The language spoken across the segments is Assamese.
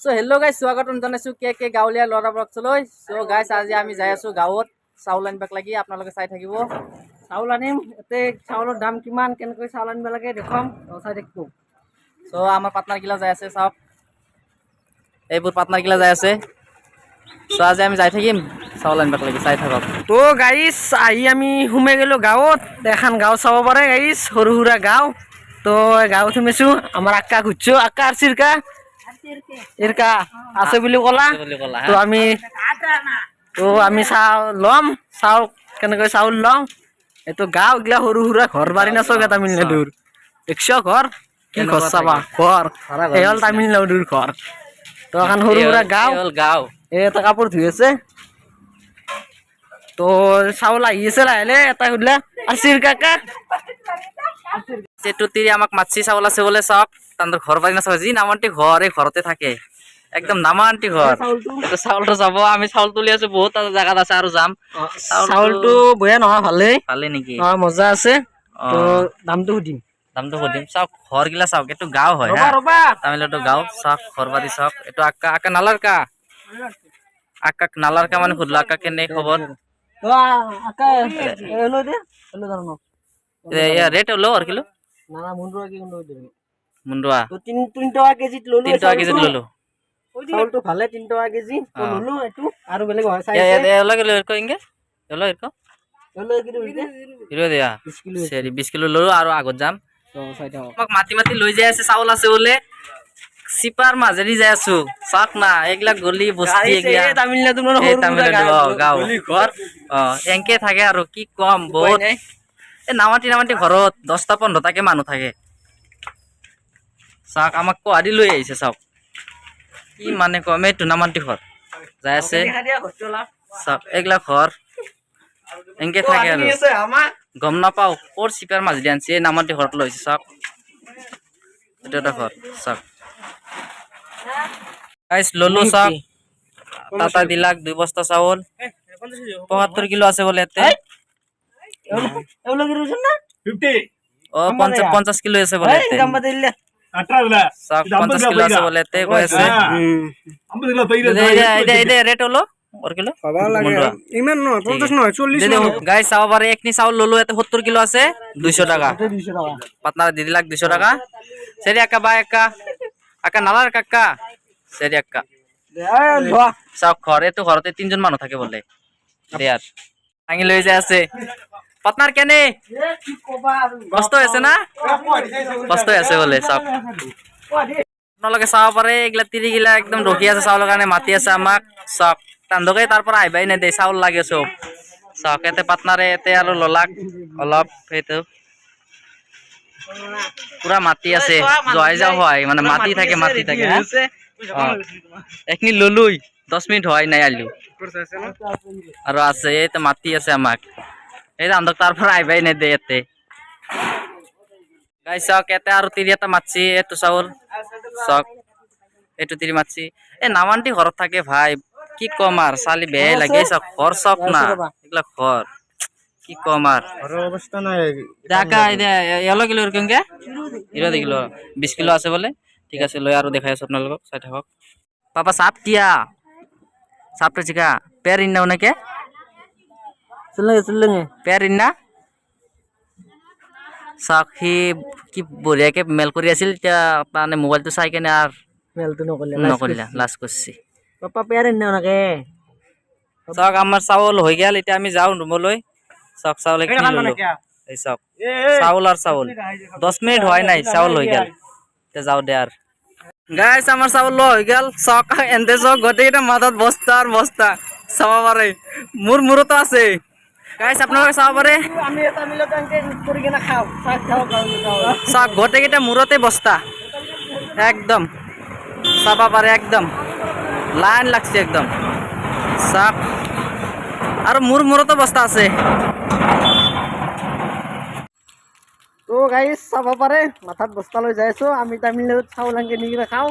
সো হেল্ল' গাইজ স্বাগতম জনাইছোঁ কে গাঁৱলীয়া ল'ৰাবোৰকলৈ। চ' গাইজ আজি আমি যাই আছোঁ গাঁৱত চাউল আনিবাক লাগি, আপোনালোকে চাই থাকিব। চাউল আনিম, ইয়াতে চাউলৰ দাম কিমান, কেনেকৈ চাউল আনিব লাগে দেখুৱাম, চাই থাকিব। চ' আমাৰ পাৰ্টনাৰগিলা যাই আছে, চাওক এইবোৰ পাৰ্টনাৰগিলা যাই আছে। চ' আজি আমি যাই থাকিম চাউল আনিবাক লাগি, চাই থাকক। তো গাইজ আহি আমি সোমাই গ'লোঁ গাঁৱত। এখন গাঁও চাব পাৰে গাইজ, সৰু সুৰা গাঁও। তো গাঁৱত সোমাইছোঁ, আমাৰ আক্কা ঘুরছো, আক্কা আর চিরকা ইরকা আছে বুলি ক'লা। তো আমি চাউল ল'ম, চাউল কেনেকৈ চাউল লওঁ। এইটো গাঁও গিলা সৰু সুৰা ঘৰ বাৰী না চব তামিলনাডুৰ। দেখছ ঘৰ কি ঘৰ চাবা, ঘৰ এই হ'ল তামিলনাডুৰ ঘৰ। তো এখন সৰু সুৰা গাঁও, এটা কাপোৰ ধুই আছে। তো চাউল আহি আছে লাহে লাহে, এটা সুধিলে আছিল কাকা যেটো তিৰি আমাক মাছি চাউল আছে বোলে, চাওক তাহাঁতৰ ঘৰ বাৰী নাচাব, যি নামান্তি ঘৰ এই ঘৰতে থাকে, একদম নামান্তি ঘৰ। এইটো চাউলটো যাব, আমি চাউল তুলি আছো, বহুত জাগাত আছে আৰু যাম। চাউলটো বেয়া নহয়, ভালেই ভালেই নেকি? মজা আছে। তো দামটো সুধিম, চাওক ঘৰ গিলা চাওক, এইটো গাঁও হয় তামিলনাডু গাঁও। চাওক ঘৰ বাৰী চাওক, এইটো আক্কা আক্কা নালাৰ কা আক্কাক নালাৰ কা মানে সুধলো, আক্কা কেনে খবৰ, রেট হলো আর কিলো মুন্ডুয়া 3 টকা কেজিত ললো। 3 টাকা কেজি ললো। চাউলটো ভালে 3 টকা কেজি ললো। এইটো আৰু বেলেগ হয় এলা কিলো এৰকো ইঙ্গে এলা এৰকো 20 দিয়া সৰি 20 কিলো ললো। আৰু আগত যাম, আমাক মাটি মাটি লৈ যাই আছে, চাউল আছে বোলে। সিপাৰ মাজেদি যাই আছো, চাওক না এইগিলা গলি বস্তি, এইগিলা তামিলনাডু গাঁও ঘৰ। এনকে থাকে আৰু কি কম, বহুত এই নামাতি নামাতি ঘৰত 10টা 15টাকে মানুহ থাকে। চাওক আমাক কোৱাদি লৈ আহিছে, চাওক কি মানে কম, এইটো নামান্তি ঘৰ যাই আছে। চাওক এইগিলা ঘৰ এনকে থাকে আৰু গম নাপাও ক'ৰ চিপাৰ মাজেদি আনছি, এই নামান্তি ঘৰত লৈছে। চাওক এইটো এটা ঘৰ, চাওক গাইস ললো। চাওক টাটা দিলাক 2 বস্তা চাউল, 75 কিলো আছে বলে এতে। 50 কিলো আছে বলে এতে। চাওক 50 কিলো আছে বলে এতে কৈ আছে। রেট হলো ওর কিলো ইমান নহয়, 50 নহয়, 40 গাইস চাব পারে, একনি চাউল ললো, এতে 70 কিলো আছে, 200 টাকা। পাতনার দি দিলাক 200 টাকা। সেরি আক্কা বাই আক্কা আক্কা নালার কাক্কা সেরি আক্কা। চাওক ঘর, এতো ঘরতে 3 জন মানুষ থাকে বলে। দেয়ার ভাঙি লৈ যাই আছে পাতনার কেনে কষ্ট হয়েছে না, কষ্ট আছে বলে। চাওক আপোনালোকে চাব পাৰে, এইগিলা তিৰি গিলা একদম ৰখি আছে চাউলৰ কাৰণে, মাতি আছে আমাক। চাওক তান্দকে তাৰ পৰা আহিবাই নেদে, চাউল লাগে চব। চাওক এতে পাটনাৰে এতে আৰু ললাক অলপ, সেইটো পুৰা মাতি আছে, জহাই যাও হয় মানে মাতি থাকে এখনি ললুই 10 মিনিট হয় নাই আলু আৰু আছে, এইটো মাতি আছে আমাক, এই তান্দক তাৰ পৰা আহিবাই নেদে এতে। গাইস চাওক এতে আৰু তিৰি এটা মাতছি, এইটো চাউল চাওক, এইটো তিৰি মাতছি। এই নামান্তি ঘৰত থাকে ভাই, কি কম আর, চালি বেয়াই লাগে। চাওক ঘর চাওক না, এগুলা ঘর কি কম আর অবস্থা নাই। দেখা এলো কিলো এরকম কে 20 কিলো 20 কিলো আছে বলে। ঠিক আছে, লৈ আৰু দেখাই আছো আপোনালোকক, চাই থাকক। পাপা সাপ টিয়া সাপটা চিকা পের ইন্না ওনাকে চললেঙে পের ইন্না। চাওক সি কি বঢ়িয়াকে মেল কৰি আছিল, এতিয়া মানে মোবাইলটো চাই কেনে আৰ মেলটো নকৰিলা, লাজ কৰছি। পাপা পেয়াৰ ইন্না ওনাকে। চাওক আমাৰ চাউল হৈ গেল, এতিয়া আমি যাওঁ ৰুমলৈ। চাওক চাউল একখিনি ললো, এই চাওক চাউল আর চাউল 10 মিনিট হয় নাই, চাউল হৈ গেল। এতিয়া যাও দে আর গাইস, আমার চাউল ল হৈ গেল। চাওক এনতে চাওক গোটেইটা মাথাত বস্তা আর বস্তা, চাব পাৰে মোৰ মূৰতো আছে। গাইস আপোনালোকে চাব পাৰে, আমি এটা মিলত আনকে কৰি কিনে খাও, চাওক গোটেইকেইটা মূৰতে বস্তা, একদম চাব পাৰে, একদম লাইন লাগছে একদম। চাওক আৰু মোৰ মূৰতো বস্তা আছে। তো গাইস চাব পাৰে, মাথাত বস্তা লৈ যাই আছো আমি, তামিলনাডুত চাউল আনকে নি কিনে খাওঁ।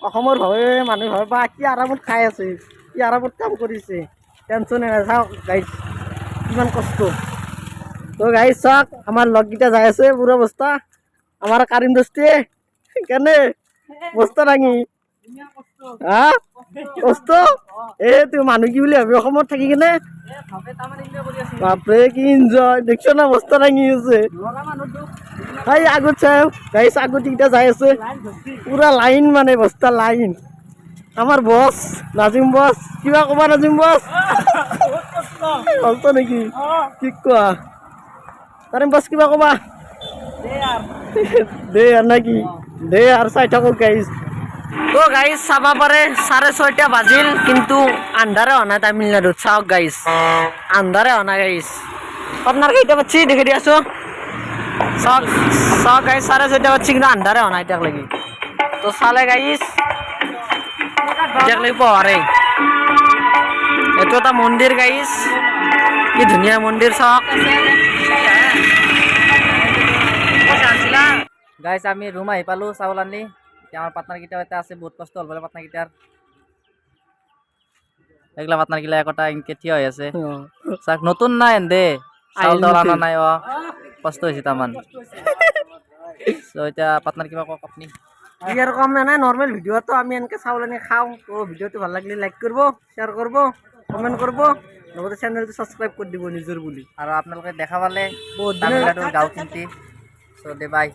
অসমৰ ভাবে মানুহ ভাবে বা কি আৰামত খাই আছে, কি আৰামত কাম কৰিছে, টেনচনে নাই। চাওক গাইস কিমান কষ্ট। তো গাইস চাওক আমাৰ লগকেইটা যাই আছে পুৰা বস্তা, আমাৰ কাৰিম দস্তিয়ে কেনে বস্তা দাঙি হা কষ্ট এ তুই মানুহ কি বুলি ভাবি অসমত থাকি কিনে বাপৰে কি এনজয় দেখছ না বস্তা দাঙি আছে এই আগত চাই গাইছ আগত কেইটা যাই আছে পুৰা লাইন মানে বস্তা লাইন আমাৰ বছ নাজিম বছ কিবা ক'বা নাজিম বছ কষ্ট নেকি কি কোৱা তাৰিম বছ কিবা ক'বা দে আৰ নাকি দে আৰ চাই থাকো গাইজ তো গাইজ চাবা পাৰে 6:30 বাজিল কিন্তু আন্ধাৰে হোৱা নাই তামিলনাডুত চাওক গাইজ আন্ধাৰে হোৱা নাই গাইজ আপনার কেইটা বাজছি দেখে দি আছো চাওক চাওক গাইজ 6:30 বাজছি কিন্তু আন্ধাৰে হোৱা নাই এতিয়াক লাগি তো চালে গাইজ এতিয়াক লাগি পোৱাৰে এইটো এটা মন্দিৰ গাইজ কি ধুনীয়া মন্দিৰ চাওক গাইস আমি রুম আহি পালো চাউল আনি আমার পার্টনার কিটা এটা আছে বহুত কষ্ট হল বলে পার্টনার কিটার এগুলা পার্টনার গিলা একটা ইনকে থিয়া হয়ে আছে চাক নতুন না এন্দে চাউল দাউল আনা নাই কষ্ট হয়েছে তামান তো এটা পার্টনার কিবা কক আপনি ইয়ার কম না নরমাল ভিডিও তো আমি এনকে চাউল আনি খাও তো ভিডিওটো ভাল লাগলে লাইক করব শেয়ার করব কমেন্ট করব লগতে চ্যানেলটো সাবস্ক্রাইব করে দিব নিজের বলি আর আপনাদের দেখা পালে বহুত তামিলনাডুর গাঁও কিনতে সো দে বাই